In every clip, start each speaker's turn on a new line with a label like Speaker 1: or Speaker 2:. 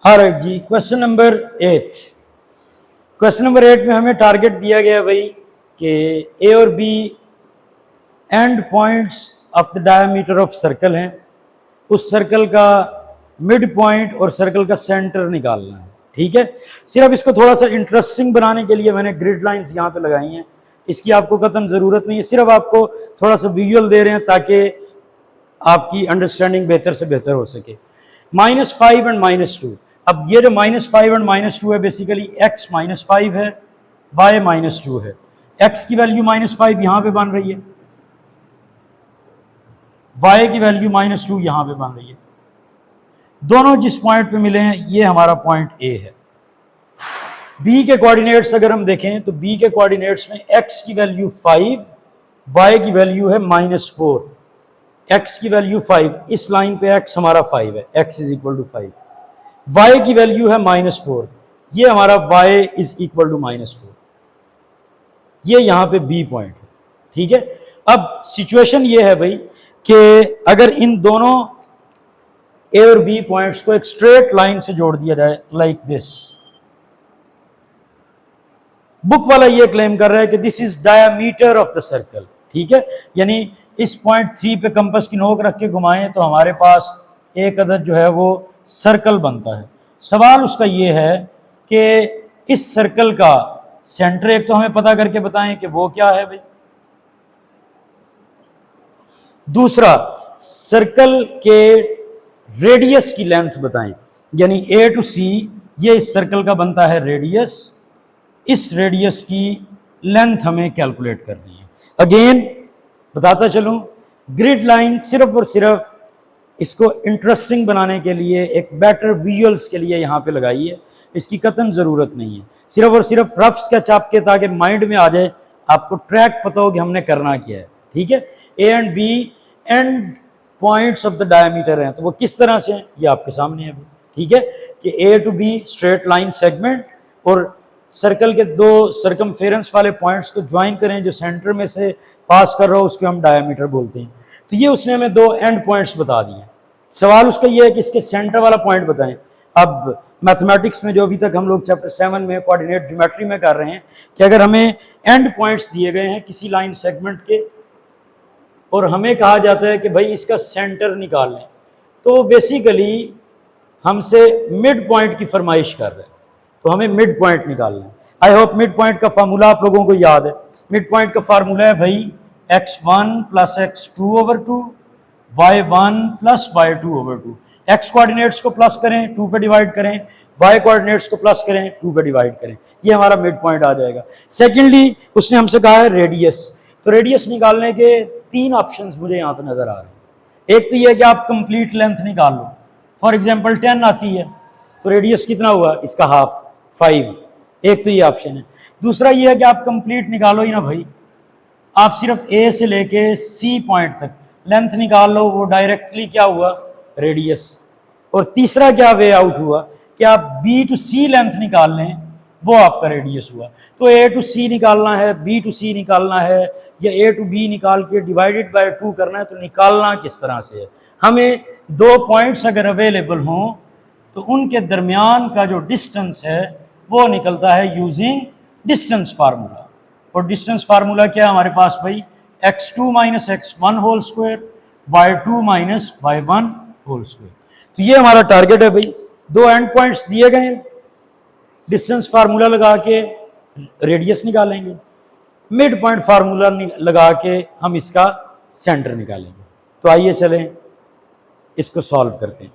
Speaker 1: Alright जी, question number 8। Question number 8 में हमें target दिया गया भाई कि ए और B and points of the diameter of circle हैं, उस सर्कल का मिड पॉइंट और सर्कल का सेंटर निकालना है। ठीक है, सिर्फ इसको थोड़ा सा इंटरेस्टिंग बनाने के लिए मैंने ग्रिड लाइंस यहाँ पे लगाई हैं। इसकी आपको कतई ज़रूरत नहीं है, सिर्फ आपको थोड़ा सा विजुअल दे रहे हैं ताकि आपकी अंडरस्टैंडिंग बेहतर से बेहतर हो सके। -5 एंड -2। अब ये जो -5 एंड -2 है बेसिकली x -5 है, y -2 है। x की वैल्यू -5 यहाँ पे बन रही है, y की वैल्यू -2 यहाँ पे बन रही है। दोनों जिस पॉइंट पे मिले हैं ये हमारा पॉइंट A है। b के कोऑर्डिनेट्स अगर हम देखें तो b के कोऑर्डिनेट्स में x की वैल्यू 5, y की वैल्यू है -4। x की वैल्यू 5, इस लाइन पे x हमारा 5 है, x is equal to 5। y की वैल्यू है -4, ये हमारा y इज इक्वल टू -4। ये यहां पे b पॉइंट है। ठीक है, अब सिचुएशन ये है भाई कि अगर इन दोनों a और b पॉइंट्स को एक स्ट्रेट लाइन से जोड़ दिया जाए लाइक दिस, बुक वाला ये क्लेम कर रहा है कि this is diameter of the circle. ठीक है, यानी इस पॉइंट 3 पे कंपास की नोक रख के घुमाएं तो हमारे पास एक अदद जो है वो सर्कल बनता है। सवाल उसका ये है कि इस सर्कल का सेंटर एक तो हमें पता करके बताएं कि वो क्या है भाई, दूसरा सर्कल के रेडियस की लेंथ बताएं, यानी A to C ये इस सर्कल का बनता है रेडियस, इस रेडियस की लेंथ हमें कैलकुलेट करनी है। अगेन बताता चलूं, ग्रिड लाइन सिर्फ और सिर्फ इसको इंटरेस्टिंग बनाने के लिए, एक बेटर विजुअल्स के लिए यहाँ पे लगाई है, इसकी कतई ज़रूरत नहीं है। सिर्फ और सिर्फ रफ स्केच आपके ताकि माइंड में आ जाए, आपको ट्रैक पता हो कि हमने करना क्या है। ठीक है, A and B and points of the diameter हैं, तो वो किस तरह से हैं ये आपके सामने है। ठीक है, कि A to B straight line segment और सर्कल के दो सर्कमफेरेंस वाले पॉइंट्स को ज्वाइन करें, जो सेंटर में से पास कर रहा हो उसको हम डायमीटर बोलते हैं। तो ये उसने हमें दो एंड पॉइंट्स बता दिए। सवाल उसका ये है कि इसके सेंटर वाला पॉइंट बताएं। अब मैथमेटिक्स में जो अभी तक हम लोग चैप्टर 7 में कोऑर्डिनेट ज्योमेट्री में कर रहे हैं कि अगर हमें एंड पॉइंट्स दिए गए हैं किसी लाइन सेगमेंट के और हमें कहा जाता है कि भाई इसका सेंटर निकाल लें, तो बेसिकली हमसे मिड पॉइंट की फरमाइश कर रहे हैं, तो हमें मिड पॉइंट निकालना है। आई होप मिड पॉइंट का फार्मूला आप लोगों को याद है। मिड पॉइंट का फार्मूला है भाई x1 + x2/2, y1 + y2/2। x coordinates को प्लस करें 2 पे डिवाइड करें, y कोऑर्डिनेट्स को प्लस करें 2 पे डिवाइड करें, ये हमारा मिड पॉइंट आ जाएगा। सेकेंडली उसने हमसे कहा है रेडियस, तो रेडियस निकालने के 3 ऑप्शंस मुझे यहाँ पे नजर आ रहे हैं। एक तो ये है कि आप कंप्लीट लेंथ निकाल लो, फॉर एग्जाम्पल 10 आती है तो रेडियस कितना हुआ इसका हाफ 5, एक तो ये ऑप्शन है। दूसरा ये है कि आप कंप्लीट निकालो ही ना भाई, आप सिर्फ ए से लेके सी पॉइंट तक लेंथ निकाल लो, वो डायरेक्टली क्या हुआ रेडियस। और तीसरा क्या वे आउट हुआ कि आप बी टू सी लेंथ निकाल लें, वो आपका रेडियस हुआ। तो ए टू सी निकालना है, बी टू सी निकालना है, या ए टू बी निकाल के डिवाइडेड बाय 2 करना है, तो निकालना किस तरह से है। हमें 2 पॉइंट्स अगर अवेलेबल हों तो उनके दरमियान का जो डिस्टेंस है वो निकलता है यूजिंग डिस्टेंस फार्मूला। और डिस्टेंस फार्मूला क्या है हमारे पास भाई, x2 - x1 whole square, y2 - y1 whole square. तो ये हमारा टारगेट है भाई। 2 एंड पॉइंट्स दिए गए हैं, डिस्टेंस फार्मूला लगा के रेडियस निकालेंगे, मिड पॉइंट फार्मूला लगा के हम इसका सेंटर निकालेंगे। तो आइए चलें इसको सॉल्व करते हैं।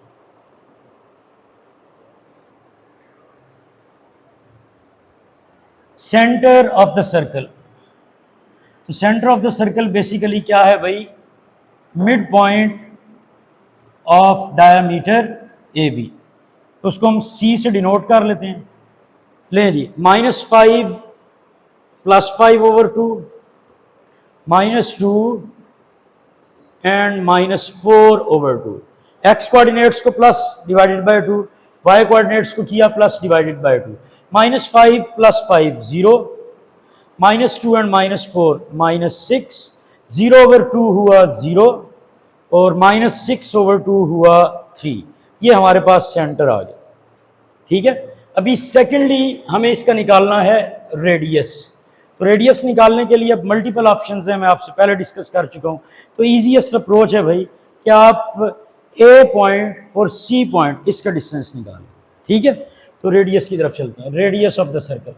Speaker 1: सेंटर ऑफ द सर्कल, तो centre of the circle basically क्या है भाई, mid point of diameter A B, तो उसको हम सी से डिनोट कर लेते हैं। ले जी, -5 + 5/2 -2 एंड -4/2। x कोऑर्डिनेट्स को plus divided by 2, y coordinates को किया प्लस डिवाइडेड बाय 2। -5 + 5 0, -2 एंड -4 -6, 0/2 हुआ 0 और -6/2 हुआ 3। ये हमारे पास सेंटर आ गया। ठीक है। अभी सेकेंडली हमें इसका निकालना है रेडियस। तो रेडियस निकालने के लिए अब मल्टीपल ऑप्शंस हैं, मैं आपसे पहले डिस्कस कर चुका हूँ। तो ईजीएस्ट अप्रोच है भाई कि आप ए पॉइंट और सी पॉइंट इसका डिस्टेंस निकाल लें, ठीक है। तो रेडियस की तरफ चलते हैं, रेडियस ऑफ द सर्कल।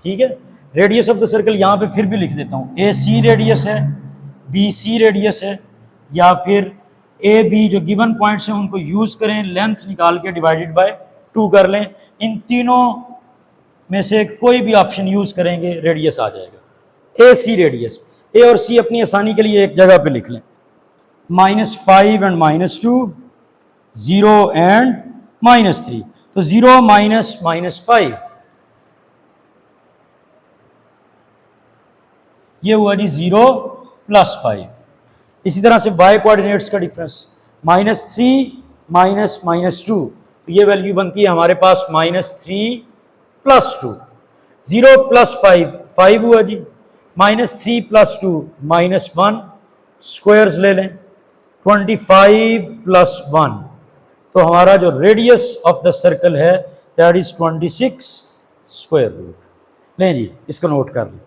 Speaker 1: ठीक है, रेडियस ऑफ द सर्कल यहां पे फिर भी लिख देता हूं, ए सी रेडियस है, बी सी रेडियस है, या फिर ए बी जो गिवन पॉइंट्स हैं उनको यूज करें, लेंथ निकाल के डिवाइडेड बाय 2 कर लें। इन तीनों में से कोई भी ऑप्शन यूज करेंगे रेडियस आ जाएगा। ए सी रेडियस, ए और सी अपनी आसानी के लिए एक जगह पे लिख लें, -5 एंड -2, 0 एंड -3। तो 0 माइनस -5 ये हुआ जी 0 + 5। इसी तरह से y कोऑर्डिनेट्स का डिफरेंस -3 माइनस -2, तो ये वैल्यू बनती है हमारे पास -3 + 2। 0 + 5 5 हुआ जी, -3 + 2 -1, स्क्वायर्स ले लें, 25 + 1। तो हमारा जो रेडियस ऑफ द सर्कल है दैट इज 26 स्क्वायर रूट। नहीं जी, इसको नोट कर लें।